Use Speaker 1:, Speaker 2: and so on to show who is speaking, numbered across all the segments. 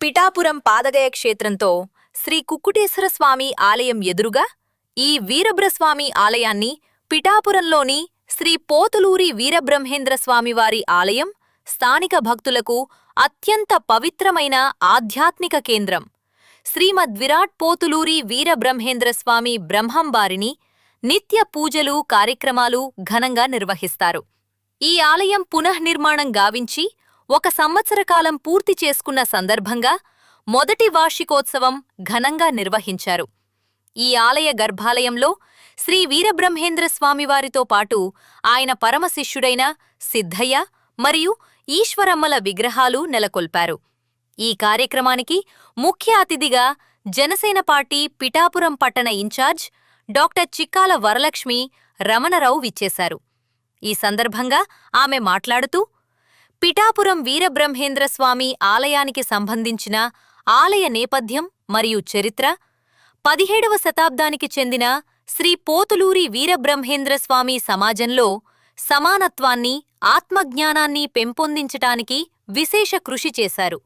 Speaker 1: పిఠాపురం పాదగయ క్షేత్రంతో శ్రీ కుక్కుటేశ్వర స్వామి ఆలయం ఎదురుగా ఈ వీరభ్రస్వామి ఆలయాన్ని పిఠాపురంలోని శ్రీ పోతులూరి వీరబ్రహ్మేంద్ర స్వామివారి ఆలయం స్థానిక భక్తులకు అత్యంత పవిత్రమైన ఆధ్యాత్మిక కేంద్రం. శ్రీమద్విరాట్ పోతులూరి వీరబ్రహ్మేంద్ర స్వామి బ్రహ్మంబారిని నిత్య పూజలు కార్యక్రమాలు ఘనంగా నిర్వహిస్తారు. ఈ ఆలయం పునఃనిర్మాణం గావించి 1 సంవత్సర కాలం పూర్తి చేసుకున్న సందర్భంగా మొదటి వార్షికోత్సవం ఘనంగా నిర్వహించారు. ఈ ఆలయ గర్భాలయంలో శ్రీ వీరబ్రహ్మేంద్ర స్వామివారితో పాటు ఆయన పరమశిష్యుడైన సిద్ధయ్య మరియు ఈశ్వరమ్మల విగ్రహాలు నెలకొల్పారు. ఈ కార్యక్రమానికి ముఖ్య అతిథిగా జనసేన పార్టీ పిఠాపురం పట్టణ ఇన్ఛార్జ్ డాక్టర్ చిక్కాల వరలక్ష్మి రమణరావు విచ్చేశారు. ఈ సందర్భంగా ఆమె మాట్లాడుతూ, పిఠాపురం వీరబ్రహ్మేంద్ర స్వామి ఆలయానికి సంబంధించిన ఆలయ నేపథ్యం మరియు చరిత్ర, 17వ శతాబ్దానికి చెందిన శ్రీ పోతులూరి వీరబ్రహ్మేంద్ర స్వామి సమాజంలో సమానత్వాన్ని, ఆత్మజ్ఞానాన్ని పెంపొందించటానికి విశేష కృషి చేశారు.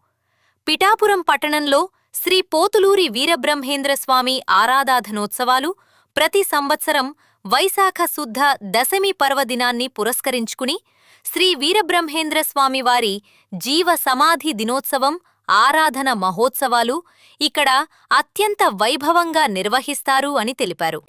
Speaker 1: పిఠాపురం పట్టణంలో శ్రీ పోతులూరి వీరబ్రహ్మేంద్ర స్వామి ఆరాధనోత్సవాలు ప్రతి సంవత్సరం వైశాఖ శుద్ధ దశమి పర్వదినాన్ని పురస్కరించుకుని శ్రీ వీరబ్రహ్మేంద్ర స్వామివారి జీవ సమాధి దినోత్సవం, ఆరాధన మహోత్సవాలు ఇక్కడ అత్యంత వైభవంగా నిర్వహిస్తారు అని తెలిపారు.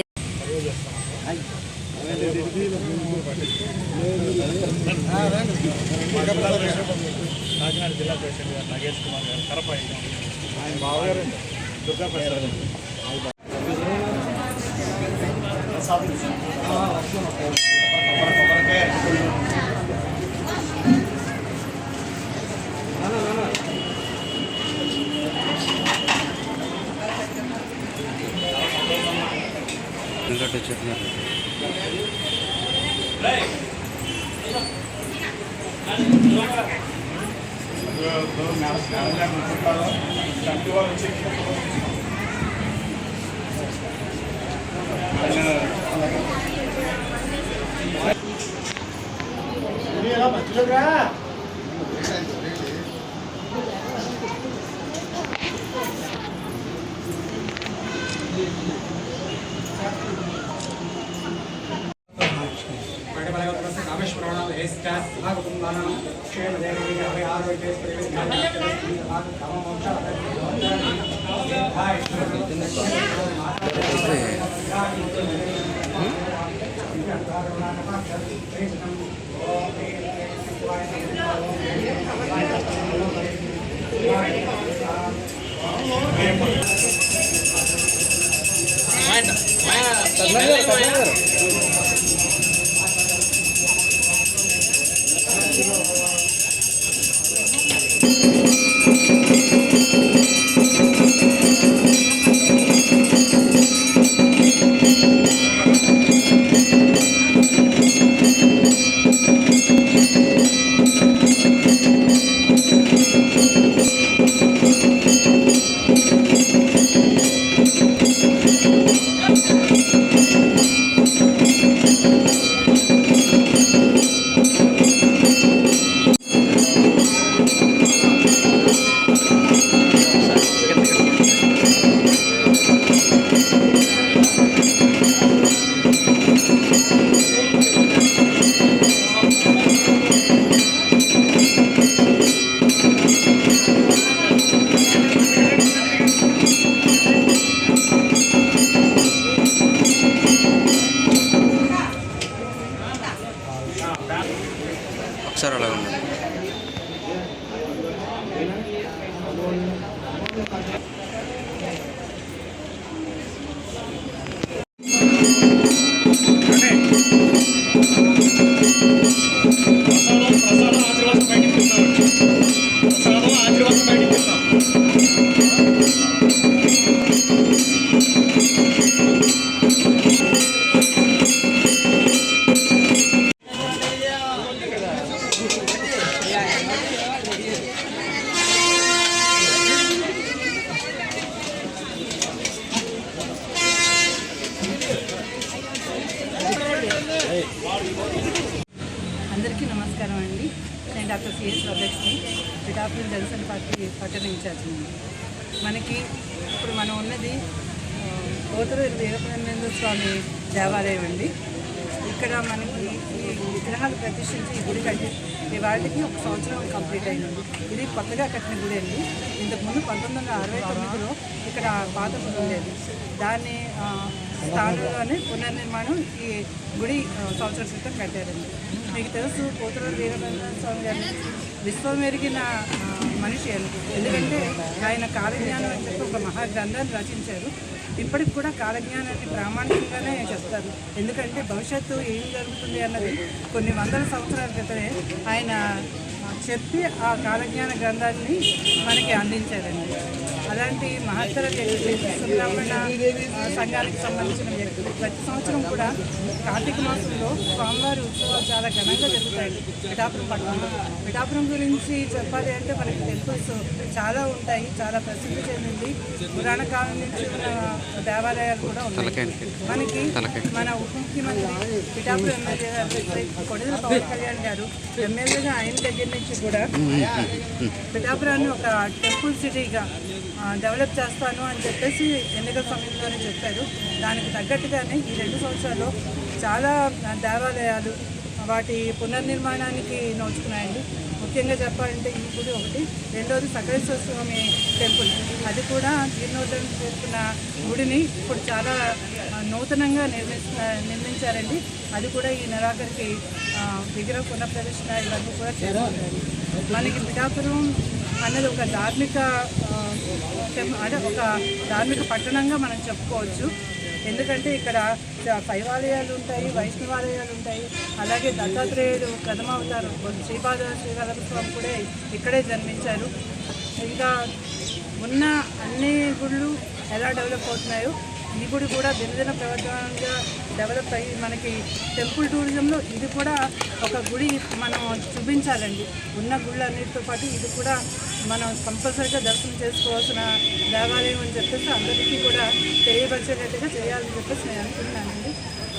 Speaker 2: ఒకసారి అలా ఉంది.
Speaker 3: అందరికీ నమస్కారం అండి. నేను doctor CS Varalakshmi, Pithapuram Janasena party పట్టణ ఇన్ఛార్జ్. మనకి ఇప్పుడు మనం ఉన్నది పోతులూరి వీరబ్రహ్మేంద్ర స్వామి దేవాలయం అండి. ఇక్కడ మనకి ఈ విగ్రహాలు ప్రతిష్ఠించి ఈ గుడి కట్టి ఇవాళకి 1 సంవత్సరం కంప్లీట్ అయింది. ఇది కొత్తగా కట్టిన గుడి అండి. ఇంతకుముందు 1969లో ఇక్కడ పాత గుడి ఉండేది. దాన్ని స్థానంలోనే పునర్నిర్మాణం ఈ గుడి సంవత్సరం క్రితం కట్టారండి. మీకు తెలుసు పోతులూరి వీరబ్రహ్మేంద్ర స్వామి గారిని విశ్వమెరిగిన మనిషి అని. ఎందుకంటే ఆయన కాలజ్ఞానం అని చెప్పి ఒక మహాగ్రంథాన్ని రచించారు. ఇప్పటికి కూడా కాలజ్ఞానాన్ని ప్రామాణికంగానే చెప్తారు. ఎందుకంటే భవిష్యత్తు ఏం జరుగుతుంది అన్నది కొన్ని వందల సంవత్సరాల క్రితమే ఆయన చెప్పి ఆ కాలజ్ఞాన గ్రంథాన్ని మనకి అందించారండి. అలాంటి మహత్తర బ్రాహ్మణ సంఘానికి సంబంధించిన వ్యక్తులు ప్రతి సంవత్సరం కూడా కార్తీక మాసంలో స్వామివారి ఉత్సవాలు చాలా ఘనంగా జరుగుతాయి పిఠాపురం పట్టణంలో. పిఠాపురం గురించి చెప్పాలి అంటే మనకి టెంపుల్స్ చాలా ఉంటాయి, చాలా ప్రసిద్ధి చెందింది. పురాణ కాలం నుంచి ఉన్న దేవాలయాలు కూడా ఉన్నాయి. మనకి మన ఉప ముఖ్యమంత్రి పిఠాపురం ఎమ్మెల్యే గారు కొడిదెల పవన్ కళ్యాణ్ గారు ఎమ్మెల్యేగా ఆయన దగ్గర నుంచి కూడా పిఠాపురాన్ని ఒక టెంపుల్ సిటీగా డెవలప్ చేస్తాను అని చెప్పేసి ఎన్నికల సమయంలోనే చెప్పారు. దానికి తగ్గట్టుగానే ఈ 2 సంవత్సరాల్లో చాలా దేవాలయాలు వాటి పునర్నిర్మాణానికి నోచుకున్నాయండి. ముఖ్యంగా చెప్పాలంటే ఈ గుడి ఒకటి. రెండోది సకలేశ్వర స్వామి టెంపుల్, అది కూడా జీర్ణోద్ధరణ చేసుకున్న గుడిని ఇప్పుడు చాలా నూతనంగా నిర్మించారండి. అది కూడా ఈ నెలాఖరికి విగ్రహ పునఃప్రతిష్ఠ ఇవన్నీ కూడా చేస్తున్నారు. మనకి పిఠాపురం అన్నది ఒక ధార్మిక పట్టణంగా మనం చెప్పుకోవచ్చు. ఎందుకంటే ఇక్కడ శైవాలయాలు ఉంటాయి, వైష్ణవాలయాలు ఉంటాయి. అలాగే దత్తాత్రేయుడు ప్రథమావతారం శ్రీపాద శ్రీవల్లభ స్వామి కూడా ఇక్కడే జన్మించారు. ఇంకా ఉన్న అన్ని గుళ్ళు ఎలా డెవలప్ అవుతున్నాయో ఈ గుడి కూడా దినదిన ప్రవర్తనంగా డెవలప్ అయ్యి మనకి టెంపుల్ టూరిజంలో ఇది కూడా ఒక గుడి మనం చూపించాలండి. ఉన్న గుళ్ళన్నిటితో పాటు ఇది కూడా మనం కంపల్సరీగా దర్శనం చేసుకోవాల్సిన దేవాలయం అని చెప్పేసి అందరికీ కూడా తెలియపరిచేటట్టుగా చేయాలని చెప్పేసి నేను అనుకుంటున్నానండి.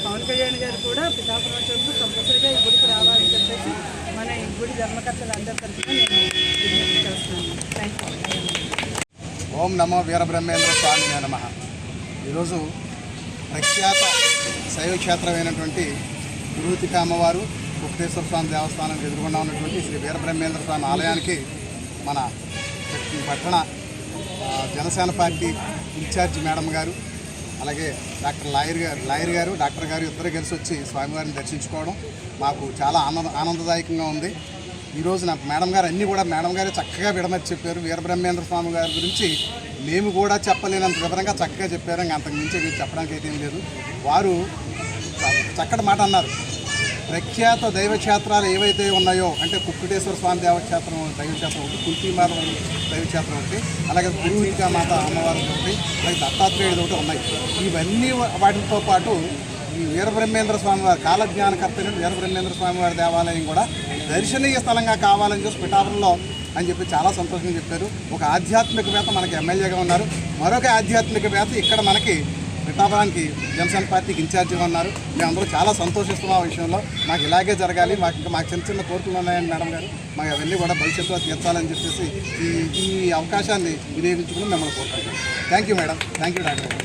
Speaker 3: పవన్ కళ్యాణ్ గారు కూడా పిఠాపురం టెంపుల్ కంపల్సరీగా ఈ గుడికి రావాలని చెప్పేసి మన ఈ గుడి ధర్మకర్తలు అందరి తరఫున నేను విజ్ఞప్తి చేస్తున్నాను. Thank you.
Speaker 4: ఓం నమో వీరబ్రహ్మేంద్ర స్వామి నమః. ఈరోజు ప్రఖ్యాత శైవక్షేత్రమైనటువంటి తిరుపతిక అమ్మవారు కుక్కేశ్వర స్వామి దేవస్థానానికి ఎదురుగుండా ఉన్నటువంటి శ్రీ వీరబ్రహ్మేంద్ర స్వామి ఆలయానికి మన పట్టణ జనసేన పార్టీ ఇన్ఛార్జి మేడం గారు, అలాగే లాయర్ గారు డాక్టర్ గారు ఇద్దరు కలిసి వచ్చి స్వామివారిని దర్శించుకోవడం మాకు చాలా ఆనందదాయకంగా ఉంది. ఈరోజు నాకు మేడం గారు అన్నీ కూడా మేడం గారే చక్కగా విడమర్చి చెప్పారు. వీరబ్రహ్మేంద్ర స్వామి గారి గురించి మేము కూడా చెప్పలేనంత వివరంగా చక్కగా చెప్పారు. ఇంకా అంతకు మించి చెప్పడానికి అయితే ఏం లేదు. వారు చక్కటి మాట అన్నారు. ప్రఖ్యాత దైవక్షేత్రాలు ఏవైతే ఉన్నాయో అంటే కుక్కుటేశ్వర స్వామి దైవక్షేత్రం ఒకటి, కుంతిమాత దైవక్షేత్రం ఒకటి, అలాగే తిరుపతిక మాత అమ్మవారు ఒకటి, అలాగే దత్తాత్రేయుడు ఒకటి ఉన్నాయి. ఇవన్నీ వాటితో పాటు ఈ వీరబ్రహ్మేంద్ర స్వామి వారి కాలజ్ఞానకర్త వీరబ్రహ్మేంద్ర స్వామి వారి దేవాలయం కూడా దర్శనీయ స్థలంగా కావాలని చెప్పి పిఠాపురంలో అని చెప్పి చాలా సంతోషంగా చెప్పారు. ఒక ఆధ్యాత్మికవేత్త మనకి ఎమ్మెల్యేగా ఉన్నారు, మరొక ఆధ్యాత్మికవేత్త ఇక్కడ మనకి పిఠాపురానికి జనసేన పార్టీకి ఇన్ఛార్జిగా ఉన్నారు. మేమందరూ చాలా సంతోషిస్తున్నాం ఆ విషయంలో. మాకు ఇలాగే జరగాలి, మాకు చిన్న చిన్న కోరికలు ఉన్నాయని మేడం గారు మాకు అవన్నీ కూడా భవిష్యత్తులో తీర్చాలని చెప్పేసి ఈ అవకాశాన్ని వినియోగించుకుని మిమ్మల్ని కోరుకుంటున్నాం. Thank you madam, thank you doctor.